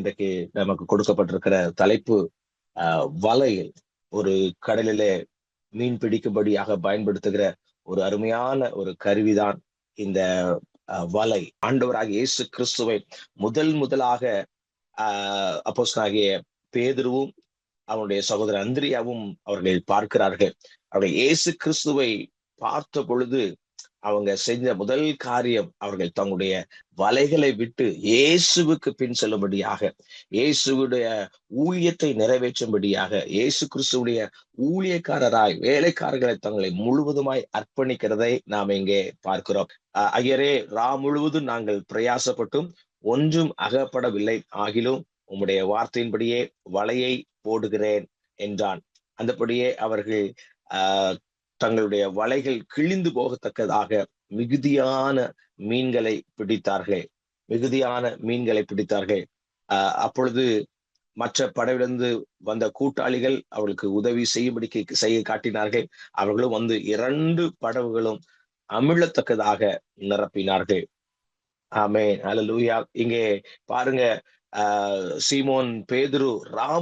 இன்றைக்கு நமக்கு கொடுக்கப்பட்டிருக்கிற தலைப்பு வலையில் ஒரு கடலிலே மீன் பிடிக்கும்படியாக பயன்படுத்துகிற ஒரு அருமையான ஒரு கருவிதான் இந்த வலை. ஆண்டவராகிய இயேசு கிறிஸ்துவை முதலாக அப்போஸ்தலனாகிய பேதுருவும் அவனுடைய சகோதரர் அந்திரியாவும் அவர்கள் பார்க்கிறார்கள். அவர்கள் இயேசு கிறிஸ்துவை பார்த்த பொழுது அவங்க செஞ்ச முதல் காரியம், அவர்கள் தங்களுடைய வலைகளை விட்டு இயேசுவுக்கு பின் செல்லும்படியாக, இயேசுடைய ஊழியத்தை நிறைவேற்றும்படியாக, இயேசு கிறிஸ்துடைய ஊழியக்காரராய் வேலைக்காரர்களை தங்களை முழுவதுமாய் அர்ப்பணிக்கிறதை நாம் இங்கே பார்க்கிறோம். ஐயரே, முழுவதும் நாங்கள் பிரயாசப்பட்டும் ஒன்றும் அகப்படவில்லை, ஆகிலும் உம்முடைய வார்த்தையின்படியே வலையை போடுகிறேன் என்றான். அந்தபடியே அவர்கள் தங்களுடைய வலைகள் கிழிந்து போகத்தக்கதாக மிகுதியான மீன்களை பிடித்தார்கள். அப்பொழுது மற்ற படவிலிருந்து வந்த கூட்டாளிகள் அவர்களுக்கு உதவி செய்ய காட்டினார்கள். அவர்களும் வந்து 2 படகுகளும் அமிழத்தக்கதாக நிரப்பினார்கள். ஆமென், அல்லேலூயா. இங்கே பாருங்க, சீமோன் பேதுரு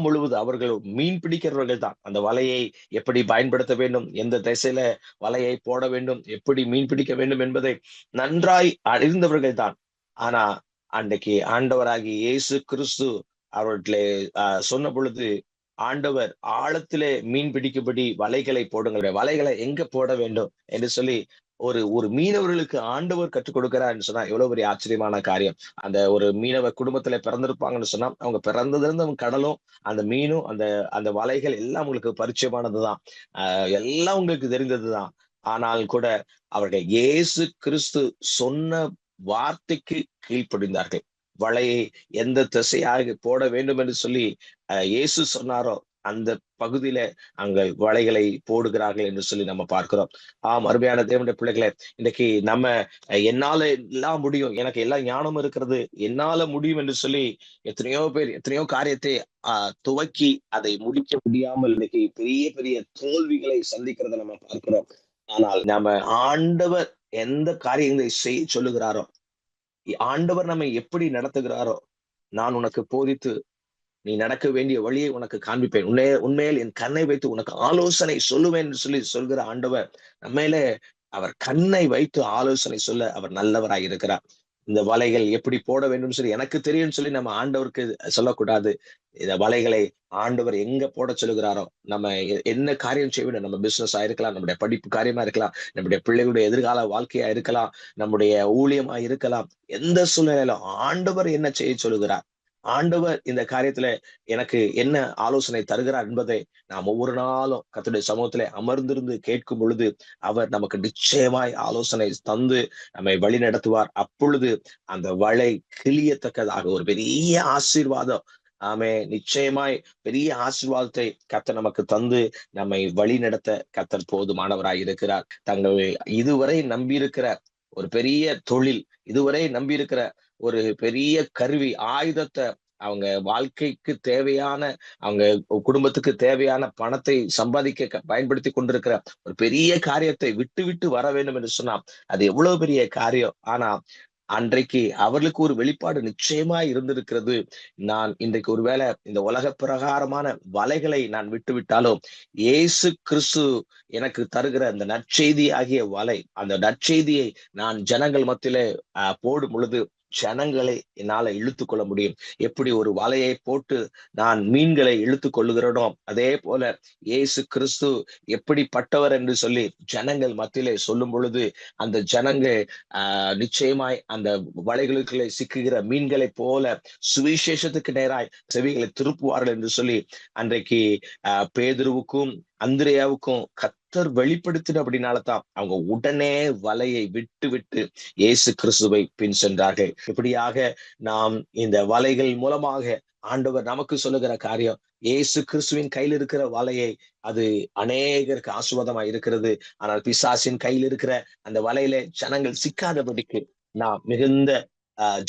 முழுவதும் அவர்கள் மீன் பிடிக்கிறவர்கள் தான். அந்த வலையை எப்படி பயன்படுத்த வேண்டும், எந்த திசையில வலையை போட வேண்டும், எப்படி மீன் பிடிக்க வேண்டும் என்பதை நன்றாய் அறிந்தவர்கள் தான். ஆனா அன்றைக்கு ஆண்டவராகி இயேசு கிறிஸ்து அவர்களை சொன்ன பொழுது, ஆண்டவர் ஆழத்திலே மீன் பிடிக்கும்படி வலைகளை போடுங்கள், வலைகளை எங்க போட வேண்டும் என்று சொல்லி ஒரு மீனவர்களுக்கு ஆண்டவர் கற்றுக் கொடுக்கிறார் சொன்னா எவ்வளவு பெரிய ஆச்சரியமான காரியம். அந்த ஒரு மீனவ குடும்பத்துல பிறந்திருப்பாங்கன்னு சொன்னா, அவங்க பிறந்ததிலிருந்து அவங்க கடலும் அந்த மீனும் அந்த வலைகள் எல்லாம் உங்களுக்கு பரிச்சயமானதுதான், எல்லாம் உங்களுக்கு தெரிந்ததுதான். ஆனால் கூட அவர்கள் இயேசு கிறிஸ்து சொன்ன வார்த்தைக்கு கீழ்ப்படிந்தார்கள். வலையை எந்த திசையாக போட வேண்டும் என்று சொல்லி இயேசு சொன்னாரோ அந்த பகுதியில அங்க வலைகளை போடுகிறார்கள் என்று சொல்லி நம்ம பார்க்கிறோம். அருமையான தேவனுடைய பிள்ளைகளை, இன்னைக்கு நம்ம என்னால எல்லாம் முடியும், எனக்கு எல்லா ஞானம் இருக்கிறது, என்னால முடியும் என்று சொல்லி எத்தனையோ பேர் எத்தனையோ காரியத்தை துவக்கி அதை முடிக்க முடியாமல் இன்னைக்கு பெரிய பெரிய தோல்விகளை சந்திக்கிறத நம்ம பார்க்கிறோம். ஆனால் நம்ம ஆண்டவர் எந்த காரியங்களை செய்ய சொல்லுகிறாரோ, ஆண்டவர் நம்மை எப்படி நடத்துகிறாரோ, நான் உனக்கு போதித்து நீ நடக்க வேண்டிய வழியை உனக்கு காண்பிப்பேன், உண்மையில் என் கண்ணை வைத்து உனக்கு ஆலோசனை சொல்லுவேன் என்று சொல்லி சொல்கிற ஆண்டவர் நம்மையில அவர் கண்ணை வைத்து ஆலோசனை சொல்ல அவர் நல்லவராய் இருக்கிறார். இந்த வலைகள் எப்படி போட வேண்டும் சொல்லி எனக்கு தெரியும் சொல்லி நம்ம ஆண்டவருக்கு சொல்லக்கூடாது. இந்த வலைகளை ஆண்டவர் எங்க போட சொல்லுகிறாரோ, நம்ம என்ன காரியம் செய்ய வேண்டும், நம்ம பிசினஸா இருக்கலாம், நம்முடைய படிப்பு காரியமா இருக்கலாம், நம்முடைய பிள்ளைகளுடைய எதிர்கால வாழ்க்கையா இருக்கலாம், நம்முடைய ஊழியமா இருக்கலாம், எந்த சூழ்நிலையிலும் ஆண்டவர் என்ன செய்ய சொல்லுகிறார், ஆண்டவர் இந்த காரியத்துல எனக்கு என்ன ஆலோசனை தருகிறார் என்பதை நாம் ஒவ்வொரு நாளும் கர்த்தருடைய சமூகத்திலே அமர்ந்திருந்து கேட்கும் பொழுது அவர் நமக்கு நிச்சயமாய் ஆலோசனை தந்து நம்மை வழி நடத்துவார். அப்பொழுது அந்த வலை கிளியத்தக்கதாக ஒரு பெரிய ஆசீர்வாதம், நிச்சயமாய் பெரிய ஆசீர்வாதத்தை கர்த்தர் நமக்கு தந்து நம்மை வழி நடத்த கர்த்தர் போதுமானவராய் இருக்கிறார். தங்கள் இதுவரை நம்பியிருக்கிற ஒரு பெரிய தொழில், இதுவரை நம்பியிருக்கிற ஒரு பெரிய கருவி, ஆயுதத்தை, அவங்க வாழ்க்கைக்கு தேவையான, அவங்க குடும்பத்துக்கு தேவையான பணத்தை சம்பாதிக்க பயன்படுத்தி கொண்டிருக்கிற ஒரு பெரிய காரியத்தை விட்டு வர வேண்டும் என்று சொன்னா அது எவ்வளவு பெரிய காரியம். ஆனா அன்றைக்கு அவர்களுக்கு ஒரு வெளிப்பாடு நிச்சயமாய் இருந்திருக்கிறது. நான் இன்றைக்கு ஒருவேளை இந்த உலக பிரகாரமான வலைகளை நான் விட்டாலும் இயேசு கிறிஸ்து எனக்கு தருகிற அந்த நற்செய்தி ஆகிய வலை, அந்த நற்செய்தியை நான் ஜனங்கள் மத்தியிலே போடும் பொழுது ஜனங்களை என்னால இழுத்து கொள்ள முடியும். எப்படி ஒரு வலையை போட்டு நான் மீன்களை இழுத்து கொள்ளுகிறனோ, அதே போல இயேசு கிறிஸ்து எப்படிப்பட்டவர் என்று சொல்லி ஜனங்கள் மத்தியிலே சொல்லும் பொழுது அந்த ஜனங்கள் நிச்சயமாய் அந்த வலைகளுக்குள்ளே சிக்குகிற மீன்களை போல சுவிசேஷத்துக்கு நேராய் செவிகளை திருப்புவார்கள் என்று சொல்லி அன்றைக்கு பேதுருவுக்கும் அந்திரேயாவுக்கும் கர்த்தர் வெளிப்படுத்தின அப்படின்னால்தான் அவங்க உடனே வலையை விட்டு இயேசு கிறிஸ்துவை பின் சென்றார்கள். இப்படியாக நாம் இந்த வலைகள் மூலமாக ஆண்டவர் நமக்கு சொல்லுகிற காரியம், இயேசு கிறிஸ்துவின் கையில் இருக்கிற வலையை அது அநேகருக்கு ஆசீர்வாதமாய் இருக்கிறது. ஆனால் பிசாசின் கையில் இருக்கிற அந்த வலையில ஜனங்கள் சிக்காதபடிக்கு நாம் மிகுந்த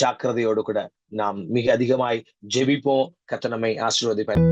ஜாக்கிரதையோடு கூட நாம் மிக அதிகமாய் ஜெபிப்போம். கர்த்தர் நம்மை ஆசீர்வதிப்பார்.